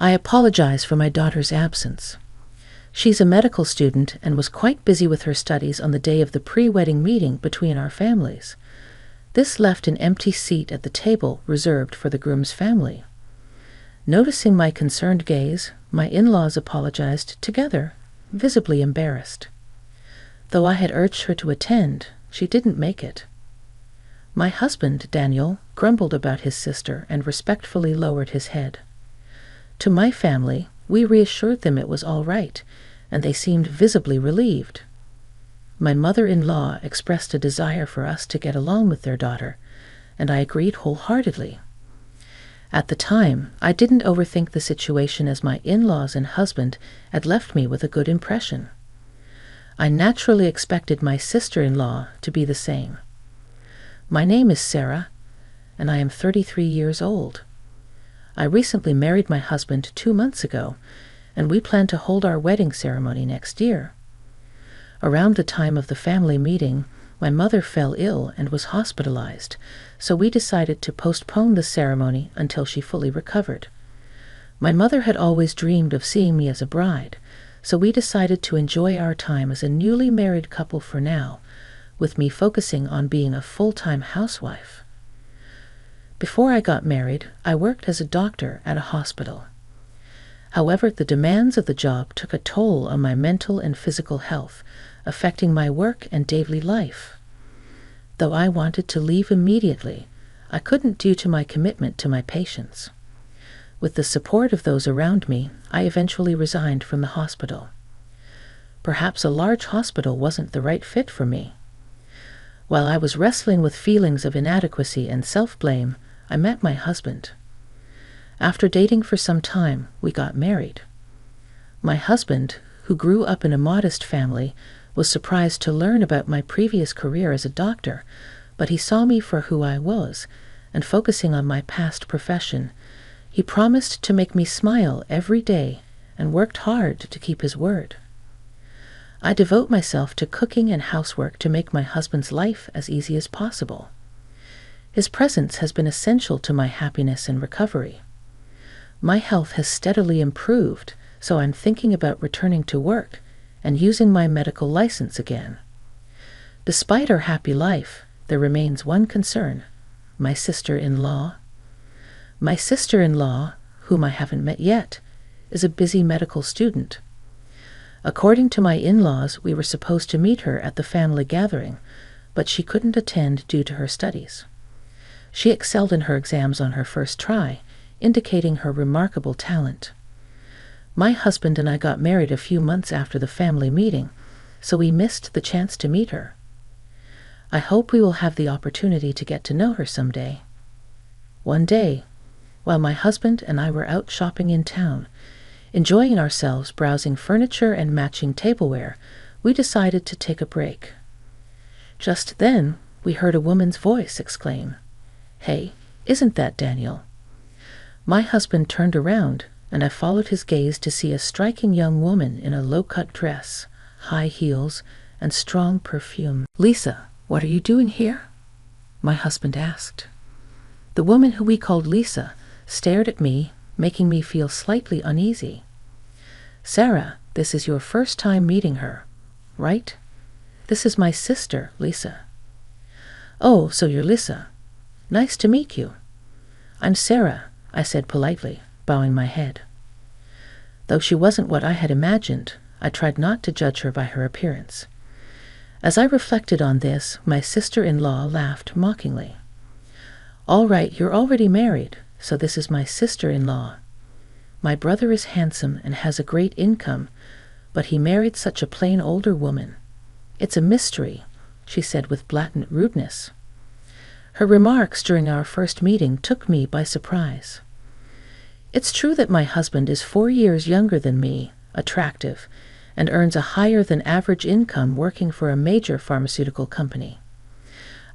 I apologize for my daughter's absence. She's a medical student and was quite busy with her studies on the day of the pre-wedding meeting between our families. This left an empty seat at the table reserved for the groom's family. Noticing my concerned gaze, my in-laws apologized together, visibly embarrassed. Though I had urged her to attend, she didn't make it. My husband, Daniel, grumbled about his sister and respectfully lowered his head. To my family, we reassured them it was all right, and they seemed visibly relieved. My mother-in-law expressed a desire for us to get along with their daughter, and I agreed wholeheartedly. At the time, I didn't overthink the situation as my in-laws and husband had left me with a good impression. I naturally expected my sister-in-law to be the same. My name is Sarah, and I am 33 years old. I recently married my husband 2 months ago, and we plan to hold our wedding ceremony next year. Around the time of the family meeting, my mother fell ill and was hospitalized, so we decided to postpone the ceremony until she fully recovered. My mother had always dreamed of seeing me as a bride, so we decided to enjoy our time as a newly married couple for now, with me focusing on being a full-time housewife. Before I got married, I worked as a doctor at a hospital. However, the demands of the job took a toll on my mental and physical health, affecting my work and daily life. Though I wanted to leave immediately, I couldn't due to my commitment to my patients. With the support of those around me, I eventually resigned from the hospital. Perhaps a large hospital wasn't the right fit for me. While I was wrestling with feelings of inadequacy and self-blame, I met my husband. After dating for some time, we got married. My husband, who grew up in a modest family, was surprised to learn about my previous career as a doctor, but he saw me for who I was, and focusing on my past profession, he promised to make me smile every day and worked hard to keep his word. I devote myself to cooking and housework to make my husband's life as easy as possible. His presence has been essential to my happiness and recovery. My health has steadily improved, so I'm thinking about returning to work and using my medical license again. Despite our happy life, there remains one concern: my sister-in-law. My sister-in-law, whom I haven't met yet, is a busy medical student. According to my in-laws, we were supposed to meet her at the family gathering, but she couldn't attend due to her studies. She excelled in her exams on her first try, indicating her remarkable talent. My husband and I got married a few months after the family meeting, so we missed the chance to meet her. I hope we will have the opportunity to get to know her someday. One day, while my husband and I were out shopping in town, enjoying ourselves browsing furniture and matching tableware, we decided to take a break. Just then, we heard a woman's voice exclaim, "Hey, isn't that Daniel?" My husband turned around, and I followed his gaze to see a striking young woman in a low-cut dress, high heels, and strong perfume. "Lisa, what are you doing here?" my husband asked. The woman, who we called Lisa, stared at me, making me feel slightly uneasy. "Sarah, this is your first time meeting her, right? This is my sister, Lisa." "Oh, so you're Lisa. Nice to meet you." "I'm Sarah," I said politely, bowing my head. Though she wasn't what I had imagined, I tried not to judge her by her appearance. As I reflected on this, my sister-in-law laughed mockingly. "All right, you're already married, so this is my sister-in-law. My brother is handsome and has a great income, but he married such a plain older woman. It's a mystery," she said with blatant rudeness. Her remarks during our first meeting took me by surprise. It's true that my husband is 4 years younger than me, attractive, and earns a higher than average income working for a major pharmaceutical company.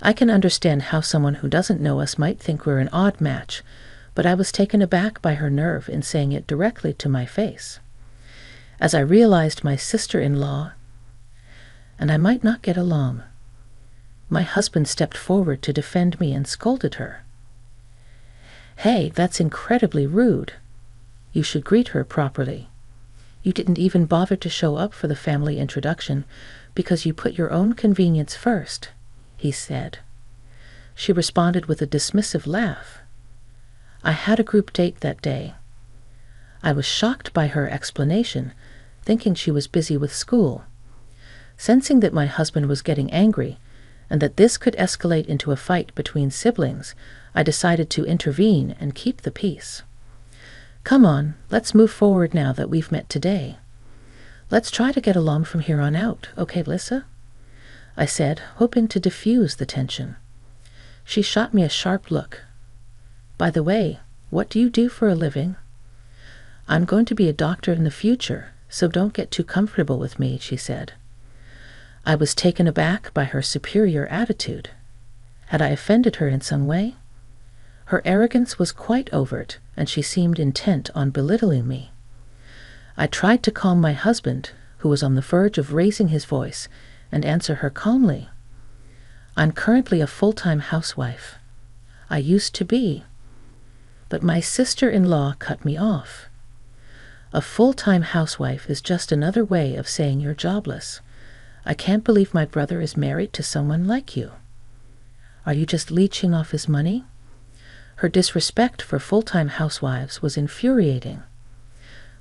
I can understand how someone who doesn't know us might think we're an odd match, but I was taken aback by her nerve in saying it directly to my face. As I realized my sister-in-law and I might not get along, my husband stepped forward to defend me and scolded her. "Hey, that's incredibly rude. You should greet her properly. You didn't even bother to show up for the family introduction because you put your own convenience first," he said. She responded with a dismissive laugh. I had a group date that day. I was shocked by her explanation, thinking she was busy with school. Sensing that my husband was getting angry and that this could escalate into a fight between siblings, I decided to intervene and keep the peace. "Come on, let's move forward now that we've met today. Let's try to get along from here on out, okay, Lissa?" I said, hoping to diffuse the tension. She shot me a sharp look. "By the way, what do you do for a living?" "I'm going to be a doctor in the future, so don't get too comfortable with me," she said. I was taken aback by her superior attitude. Had I offended her in some way? Her arrogance was quite overt, and she seemed intent on belittling me. I tried to calm my husband, who was on the verge of raising his voice, and answer her calmly. "I'm currently a full-time housewife. I used to be." But my sister-in-law cut me off. "A full-time housewife is just another way of saying you're jobless. I can't believe my brother is married to someone like you. Are you just leeching off his money?" Her disrespect for full-time housewives was infuriating.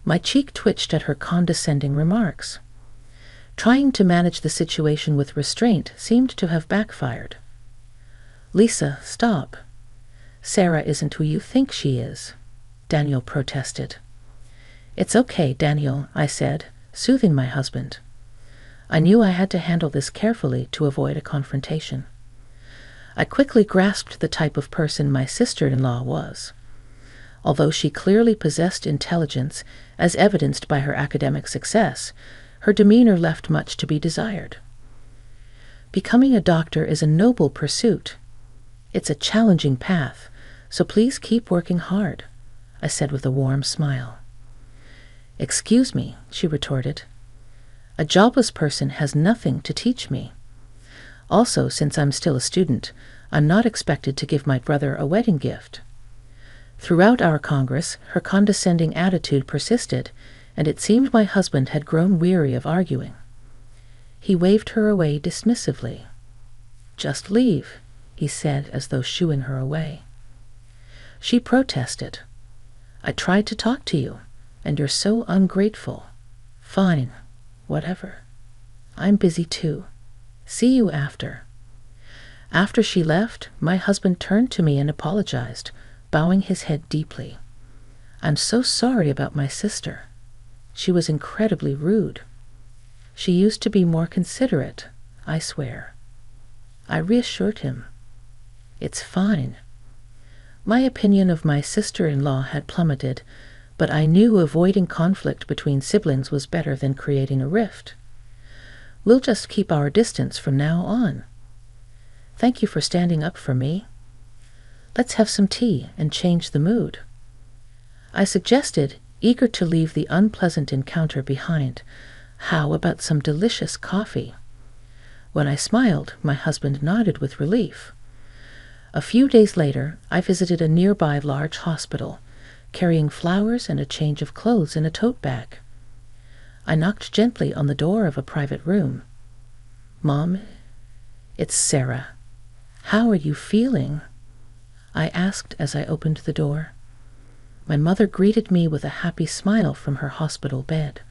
My cheek twitched at her condescending remarks. Trying to manage the situation with restraint seemed to have backfired. "Lisa, stop. Sarah isn't who you think she is," Daniel protested. "It's okay, Daniel," I said, soothing my husband. I knew I had to handle this carefully to avoid a confrontation. I quickly grasped the type of person my sister-in-law was. Although she clearly possessed intelligence, as evidenced by her academic success, her demeanor left much to be desired. "Becoming a doctor is a noble pursuit. It's a challenging path, so please keep working hard," I said with a warm smile. "Excuse me," she retorted. "A jobless person has nothing to teach me. Also, since I'm still a student, I'm not expected to give my brother a wedding gift." Throughout our congress, her condescending attitude persisted, and it seemed my husband had grown weary of arguing. He waved her away dismissively. "Just leave," he said, as though shooing her away. She protested. "I tried to talk to you, and you're so ungrateful." "Fine, whatever. I'm busy too. See you after." After she left, my husband turned to me and apologized, bowing his head deeply. "I'm so sorry about my sister. She was incredibly rude. She used to be more considerate, I swear." I reassured him. "It's fine." My opinion of my sister-in-law had plummeted, but I knew avoiding conflict between siblings was better than creating a rift. "We'll just keep our distance from now on. Thank you for standing up for me. Let's have some tea and change the mood," I suggested, eager to leave the unpleasant encounter behind. "How about some delicious coffee?" When I smiled, my husband nodded with relief. A few days later, I visited a nearby large hospital, carrying flowers and a change of clothes in a tote bag. I knocked gently on the door of a private room. "Mom, it's Sarah. How are you feeling?" I asked as I opened the door. My mother greeted me with a happy smile from her hospital bed.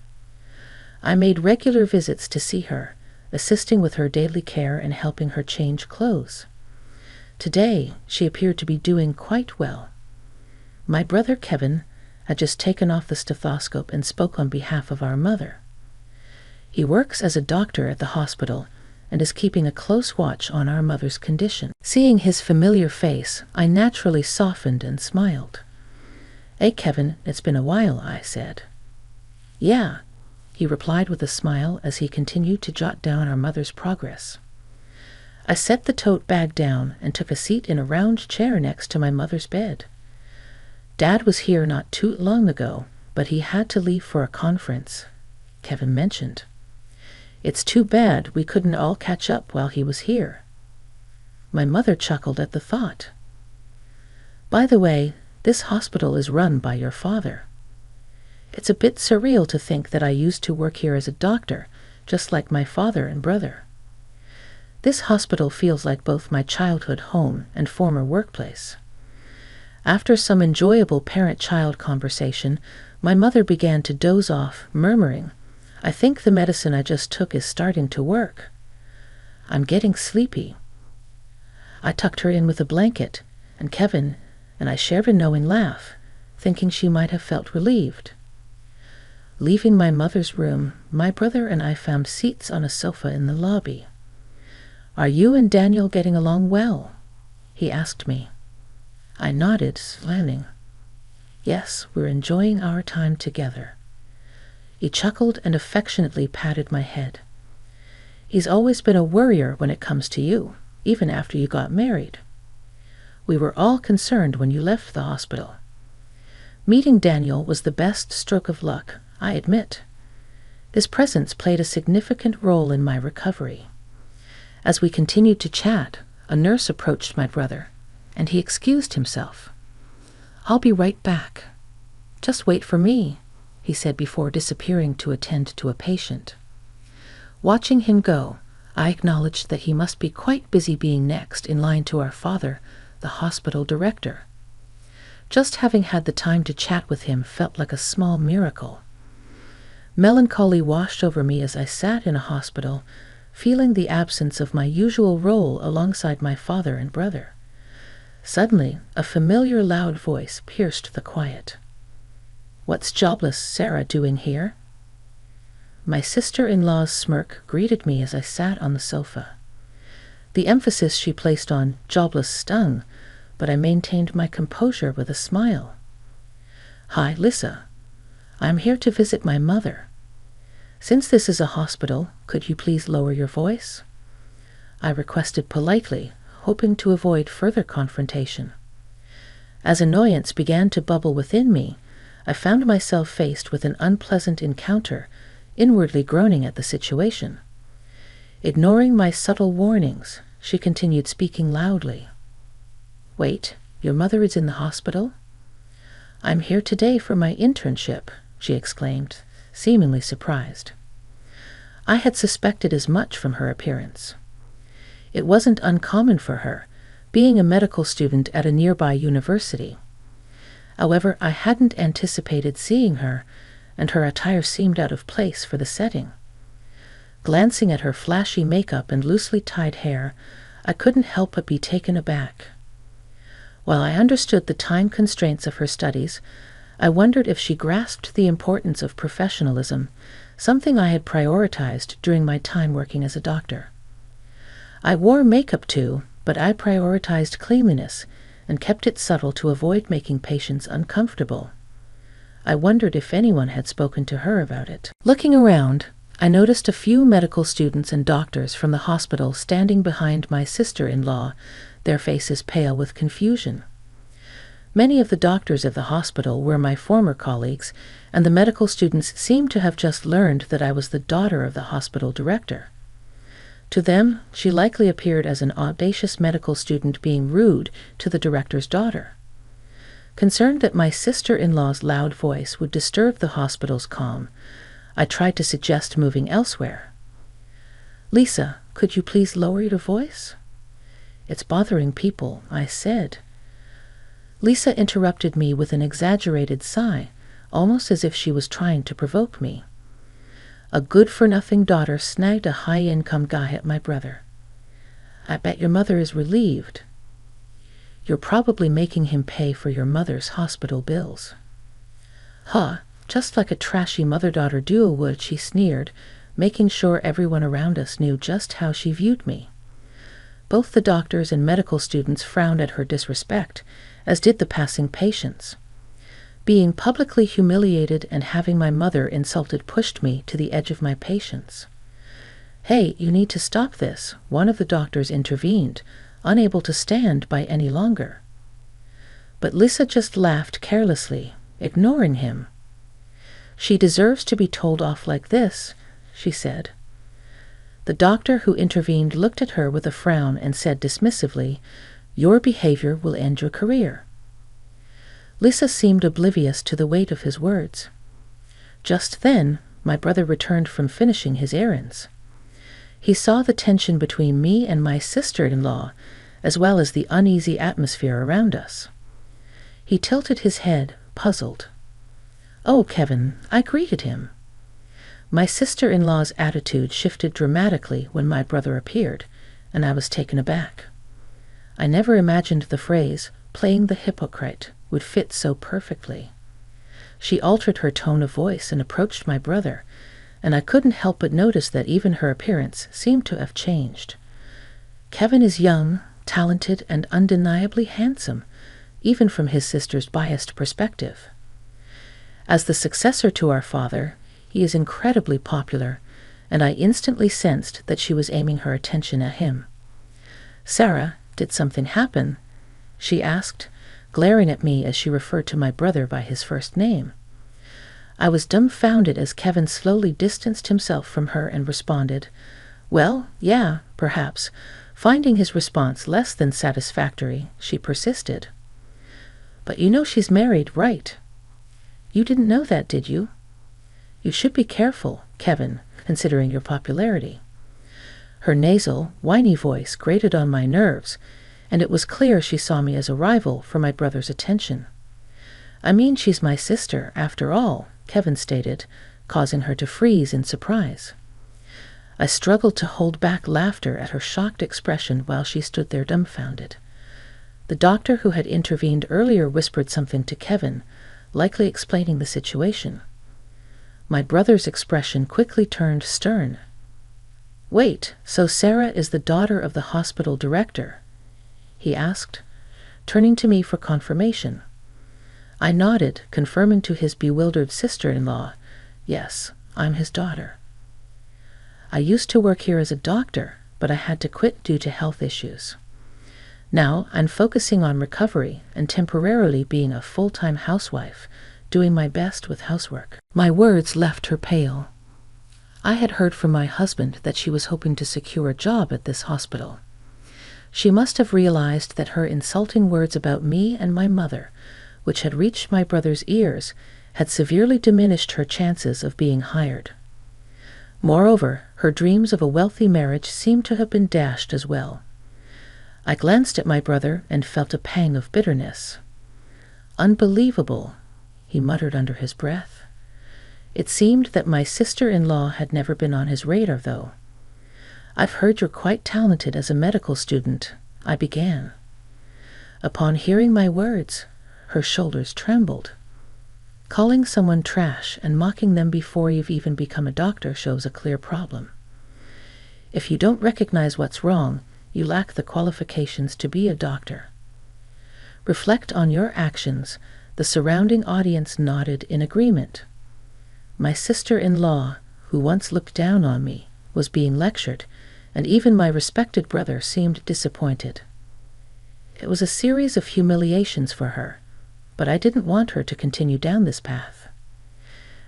I made regular visits to see her, assisting with her daily care and helping her change clothes. Today, she appeared to be doing quite well. My brother Kevin had just taken off the stethoscope and spoke on behalf of our mother. He works as a doctor at the hospital and is keeping a close watch on our mother's condition. Seeing his familiar face, I naturally softened and smiled. "Hey, Kevin, it's been a while," I said. "Yeah," he replied with a smile as he continued to jot down our mother's progress. I set the tote bag down and took a seat in a round chair next to my mother's bed. "Dad was here not too long ago, but he had to leave for a conference," Kevin mentioned. "It's too bad we couldn't all catch up while he was here." My mother chuckled at the thought. "By the way, this hospital is run by your father. It's a bit surreal to think that I used to work here as a doctor, just like my father and brother. This hospital feels like both my childhood home and former workplace. After some enjoyable parent-child conversation, my mother began to doze off, murmuring, "I think the medicine I just took is starting to work. I'm getting sleepy." I tucked her in with a blanket, and Kevin and I shared a knowing laugh, thinking she might have felt relieved. Leaving my mother's room, my brother and I found seats on a sofa in the lobby. "Are you and Daniel getting along well?" he asked me. I nodded, smiling. "Yes, we're enjoying our time together." He chuckled and affectionately patted my head. "He's always been a worrier when it comes to you, even after you got married. We were all concerned when you left the hospital." Meeting Daniel was the best stroke of luck, I admit. His presence played a significant role in my recovery. As we continued to chat, a nurse approached my brother, and he excused himself. "I'll be right back. Just wait for me," he said before disappearing to attend to a patient. Watching him go, I acknowledged that he must be quite busy being next in line to our father, the hospital director. Just having had the time to chat with him felt like a small miracle. Melancholy washed over me as I sat in a hospital, feeling the absence of my usual role alongside my father and brother. Suddenly, a familiar loud voice pierced the quiet. "What's jobless Sarah doing here?" My sister-in-law's smirk greeted me as I sat on the sofa. The emphasis she placed on jobless stung, but I maintained my composure with a smile. "Hi, Lisa. I'm here to visit my mother. Since this is a hospital, could you please lower your voice?" I requested politely, hoping to avoid further confrontation. As annoyance began to bubble within me, I found myself faced with an unpleasant encounter, inwardly groaning at the situation. Ignoring my subtle warnings, she continued speaking loudly. "Wait, your mother is in the hospital?" "I'm here today for my internship," she exclaimed, seemingly surprised. I had suspected as much from her appearance. It wasn't uncommon for her, being a medical student at a nearby university. However, I hadn't anticipated seeing her, and her attire seemed out of place for the setting. Glancing at her flashy makeup and loosely tied hair, I couldn't help but be taken aback. While I understood the time constraints of her studies, I wondered if she grasped the importance of professionalism, something I had prioritized during my time working as a doctor. I wore makeup too, but I prioritized cleanliness and kept it subtle to avoid making patients uncomfortable. I wondered if anyone had spoken to her about it. Looking around, I noticed a few medical students and doctors from the hospital standing behind my sister-in-law, their faces pale with confusion. Many of the doctors of the hospital were my former colleagues, and the medical students seemed to have just learned that I was the daughter of the hospital director. To them, she likely appeared as an audacious medical student being rude to the director's daughter. Concerned that my sister-in-law's loud voice would disturb the hospital's calm, I tried to suggest moving elsewhere. "Lisa, could you please lower your voice?" "It's bothering people," I said. Lisa interrupted me with an exaggerated sigh, almost as if she was trying to provoke me. A good-for-nothing daughter snagged a high-income guy at my brother. "I bet your mother is relieved." "You're probably making him pay for your mother's hospital bills." "Huh, just like a trashy mother-daughter duo would," she sneered, making sure everyone around us knew just how she viewed me. Both the doctors and medical students frowned at her disrespect, as did the passing patients. Being publicly humiliated and having my mother insulted pushed me to the edge of my patience. "Hey, you need to stop this," one of the doctors intervened, unable to stand by any longer. But Lisa just laughed carelessly, ignoring him. "She deserves to be told off like this," she said. The doctor who intervened looked at her with a frown and said dismissively, "Your behavior will end your career." Lisa seemed oblivious to the weight of his words. Just then, my brother returned from finishing his errands. He saw the tension between me and my sister-in-law, as well as the uneasy atmosphere around us. He tilted his head, puzzled. "Oh, Kevin," I greeted him. My sister-in-law's attitude shifted dramatically when my brother appeared, and I was taken aback. I never imagined the phrase, "playing the hypocrite," would fit so perfectly. She altered her tone of voice and approached my brother, and I couldn't help but notice that even her appearance seemed to have changed. Kevin is young, talented, and undeniably handsome, even from his sister's biased perspective. As the successor to our father, he is incredibly popular, and I instantly sensed that she was aiming her attention at him. "Sarah, did something happen?" she asked, glaring at me as she referred to my brother by his first name. I was dumbfounded as Kevin slowly distanced himself from her and responded, "Well, yeah, perhaps." Finding his response less than satisfactory, she persisted. "But you know she's married, right? You didn't know that, did you? You should be careful, Kevin, considering your popularity." Her nasal, whiny voice grated on my nerves, and it was clear she saw me as a rival for my brother's attention. "I mean, she's my sister, after all," Kevin stated, causing her to freeze in surprise. I struggled to hold back laughter at her shocked expression while she stood there dumbfounded. The doctor who had intervened earlier whispered something to Kevin, likely explaining the situation. My brother's expression quickly turned stern. "Wait, so Sarah is the daughter of the hospital director?" he asked, turning to me for confirmation. I nodded, confirming to his bewildered sister-in-law, "Yes, I'm his daughter." "I used to work here as a doctor, but I had to quit due to health issues. Now I'm focusing on recovery and temporarily being a full-time housewife, doing my best with housework." My words left her pale. I had heard from my husband that she was hoping to secure a job at this hospital. She must have realized that her insulting words about me and my mother, which had reached my brother's ears, had severely diminished her chances of being hired. Moreover, her dreams of a wealthy marriage seemed to have been dashed as well. I glanced at my brother and felt a pang of bitterness. "Unbelievable," he muttered under his breath. It seemed that my sister-in-law had never been on his radar, though. "I've heard you're quite talented as a medical student," I began. Upon hearing my words, her shoulders trembled. Calling someone trash and mocking them before you've even become a doctor shows a clear problem. If you don't recognize what's wrong, you lack the qualifications to be a doctor. Reflect on your actions. The surrounding audience nodded in agreement. My sister-in-law, who once looked down on me, was being lectured, and even my respected brother seemed disappointed. It was a series of humiliations for her, but I didn't want her to continue down this path.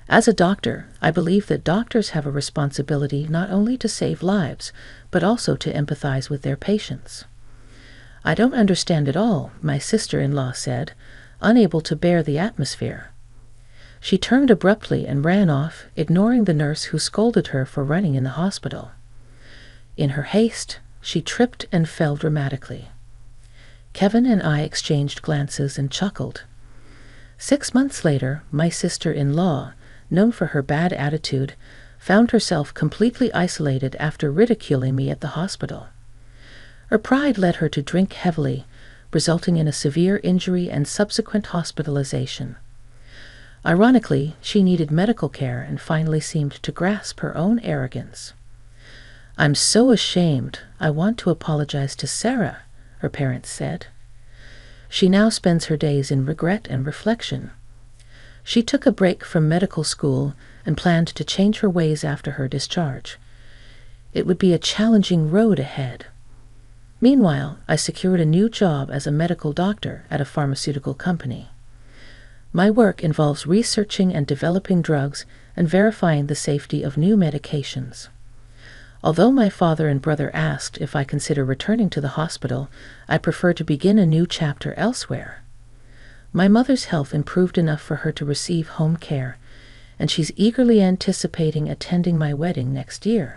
As a doctor, I believe that doctors have a responsibility not only to save lives, but also to empathize with their patients. "I don't understand it all," my sister-in-law said, unable to bear the atmosphere. She turned abruptly and ran off, ignoring the nurse who scolded her for running in the hospital. In her haste, she tripped and fell dramatically. Kevin and I exchanged glances and chuckled. 6 months later, my sister-in-law, known for her bad attitude, found herself completely isolated after ridiculing me at the hospital. Her pride led her to drink heavily, resulting in a severe injury and subsequent hospitalization. Ironically, she needed medical care and finally seemed to grasp her own arrogance. "I'm so ashamed. I want to apologize to Sarah," her parents said. She now spends her days in regret and reflection. She took a break from medical school and planned to change her ways after her discharge. It would be a challenging road ahead. Meanwhile, I secured a new job as a medical doctor at a pharmaceutical company. My work involves researching and developing drugs and verifying the safety of new medications. Although my father and brother asked if I consider returning to the hospital, I prefer to begin a new chapter elsewhere. My mother's health improved enough for her to receive home care, and she's eagerly anticipating attending my wedding next year.